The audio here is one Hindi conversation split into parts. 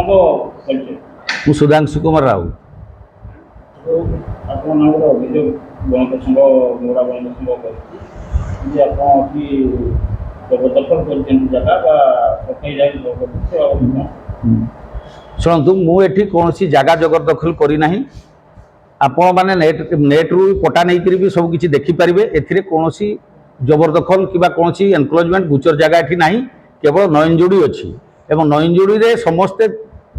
ମୁଁ ସୁଧାଂଶୁ କୁମାର ରାଉ। ଆପଣଙ୍କର ଅଭିଯୋଗ ଗଣକ ସଂଘ ମୋଡ଼ା ଗଣକ ସଂଘ କରିଛି ଯେ ଆପଣ ଏଠି ଜବରଦଖଲ କରିଛନ୍ତି ଜାଗା ବା ସଫେଇ ଜାଗା ଶୁଣନ୍ତୁ, ମୁଁ ଏଠି କୌଣସି ଜାଗା ଜବରଦଖଲ କରିନାହିଁ। ଆପଣମାନେ ନେଟ୍ରୁ ପଟା ନେଇକରି ବି ସବୁ କିଛି ଦେଖିପାରିବେ। ଏଥିରେ କୌଣସି ଜବରଦଖଲ କିମ୍ବା କୌଣସି ଏନକ୍ଲୋଜମେଣ୍ଟ ଗୋଚର ଜାଗା ଏଠି ନାହିଁ। କେବଳ ନଇନଯୋଡ଼ି ଅଛି ଏବଂ ନଇନଯୋଡ଼ିରେ ସମସ୍ତେ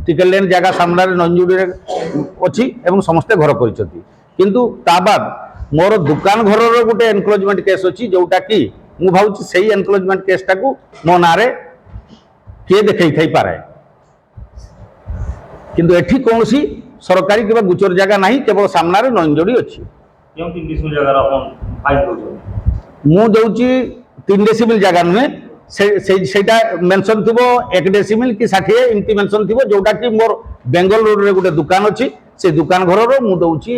ଟିକେଟ୍ ଲାଇନ୍ ଜାଗା ସାମ୍ନାରେ ନଇନଯୋଡ଼ିରେ ଅଛି ଏବଂ ସମସ୍ତେ ଘର କରିଛନ୍ତି। କିନ୍ତୁ ତା ବାଦ ମୋର ଦୋକାନ ଘରର ଗୋଟେ ଏନକ୍ଲୋଜମେଣ୍ଟ କେସ୍ ଅଛି, ଯେଉଁଟାକି ମୁଁ ଭାବୁଛି ସେଇ ଏନକ୍ଲୋଜମେଣ୍ଟ କେସ୍ଟାକୁ ମୋ ନାଁରେ କିଏ ଦେଖେଇ ଥାଇପାରେ। କିନ୍ତୁ ଏଠି କୌଣସି ସରକାରୀ କିମ୍ବା ଗୋଚର ଜାଗା ନାହିଁ, କେବଳ ସାମ୍ନାରେ ନଇନଯୋଡ଼ି ଅଛି। ମୁଁ ଦେଉଛି 3 ଡେସିମିଲ୍ ଜାଗା ନୁହେଁ, ସେଇଟା ମେନସନ୍ ଥିବ 1 ଡେସିମିଲ୍ କି 60 ଏମିତି ମେନସନ୍ ଥିବ, ଯେଉଁଟାକି ମୋର ବେଙ୍ଗଲୋରରେ ଗୋଟେ ଦୋକାନ ଅଛି। ସେ ଦୋକାନ ଘରର ମୁଁ ଦେଉଛି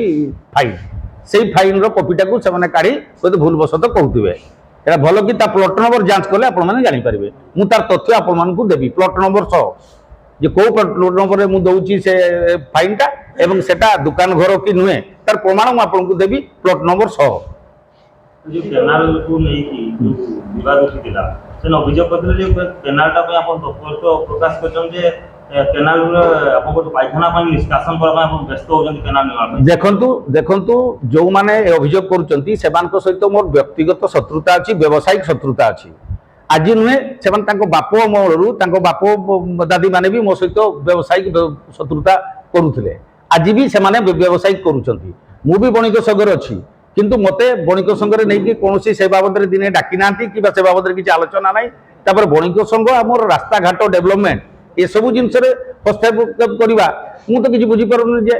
ଫାଇନ୍। ସେଇ ଫାଇନ୍ର କପିଟାକୁ ସେମାନେ କାଢ଼ି ବୋଧେ ଭୁଲବଶତଃ କହୁଥିବେ। এটা ভালো কি তা প্লট নম্বর যাଞ୍ଚ কলে আপনার জাঁপারে। মু তার তথ্য আপনার দেবি প্লট নম্বর সহ যে কেউ প্লট নম্বরে মু দৌছি সে ফাইনটা এবং সেটা দোকান ঘর কি নুহে তার প্রমাণ মু আপনার দেবি প্লট নম্বর সহ। অভিযোগ করলে যে কেনালটা আপনার প্রকাশ করছেন যে देखु जो मैंने अभियोग कर सहित मोर व्यक्तिगत शत्रुता अच्छी, व्यावसायिक शत्रुता अच्छी। आज नुहे से बाप अमलू बाप दादी माने भी मो सहित व्यावसायिक शत्रुता करुले। आज भी से व्यावसायिक करुँच। मु भी बणिक संघर अच्छी, किंतु मते बणिक संघर नहीं कौन से बाबद दिने डाकी ना कि बाबद किसी आलोचना ना। बणिक संघ आम रास्ता घाट डेभलपमेंट ये सब जिन हस्तक्षेप करवा मु तो किसी बुझीपारूनी जे।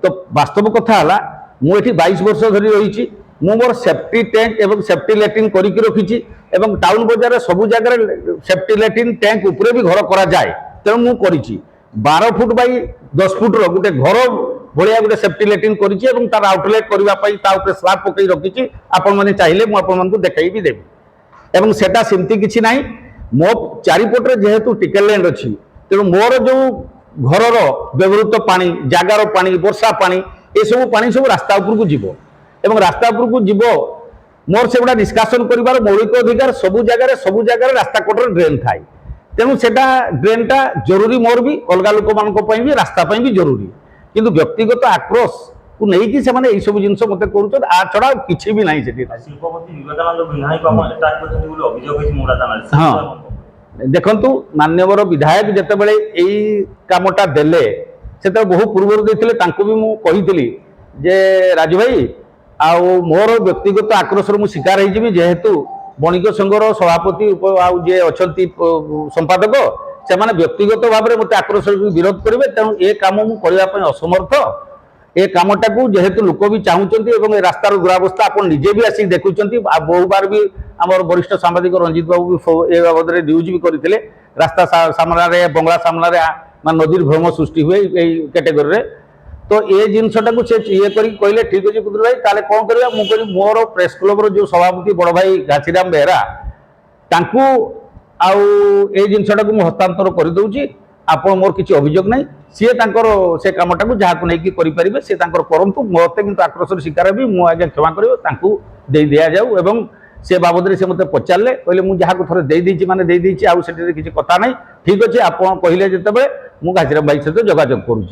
तो वास्तव कथा है मुझे 22 वर्ष धरी रही मोर सेफ्टी टैंक एवं सेफ्टी लैट्रिन करके रखी एवं टाउन बजार सब जगह सेफ्टी लैट्रिन टैंक उपरे भी घर करा जाए। तेणु मु करी 12 फुट बाई 10 फुट गोटे घर भाया गोटे सेफ्टी लैट्रिन करी तार आउटलेट करने स्लाब पकई रखी। आपण मैंने चाहिए मुझे देखी भी देवी एवं सेटा सेमती किसी ना। मो चारिपटे जेहेतु टिकेट लैंड अच्छी तेणु मोर जो घर व्यवहृत पानी जगार पानी वर्षा पानी ये सब पानी सब रास्ता उपरकू जीव एवं रास्ता उपरकू जीव मोर से गुड़ा निष्कासन कर मौलिक अधिकार। सबू जगह रास्ता कटर ड्रेन थाए तेणु सेटा ड्रेनटा जरूरी मोर भी अलग लोक मान भी रास्ता भी जरूरी। किंतु व्यक्तिगत आक्रोश को लेकिन से माने सब जिन मत कर छड़ा किसी भी ना। हाँ देखु मान्यवर विधायक जितेबाला यही कामटा देले से बहु पूर्व देते भी मुझे जे राजू भाई आउ मोर व्यक्तिगत आक्रोशर मु शिकार हो जेहेतु बणिक संघर सभापति जे अच्छा संपादक से माने व्यक्तिगत भाव में मत आक्रोश विरोध करेंगे। तेणु ये कम मुझे असमर्थ। ए कामटा को जेहेतु लोक भी चाहते रास्तार दुरावस्था आप निजे भी आसिक देखुं। बहु बार भी आम वरिष्ठ सांबादिक रंजित बाबू भी ए बाबद न्यूज भी करते रास्ता सामने बंगला सामने नदीर भ्रम सृष्टि हुए कैटेगोरी। तो ये जिनटा को से ये कहले ठीक अच्छे पुत्र भाई ताले कौन करवा मुझे मोर प्रेस क्लबर जो सभापति बड़ भाई घासीराम बेहरा तांकू आउ ये जिनटा को मुझे हस्तांतर कर दूची। आप मोर किसी अभियोग ना सी से कामटा को जहाँ नहीं करेंगे सी करूँ मत कि आक्रोशर शिकार भी मुझे आगे क्षमा कर दे दिया जाऊ। एवं से बाबद से मत पचारे कहले मुझे जहाँ को थे देदी माने किसी कथा ना ठीक अच्छे आप कहले जिते मुझे घासीराम भाई सहित जोगाजोग करुँच।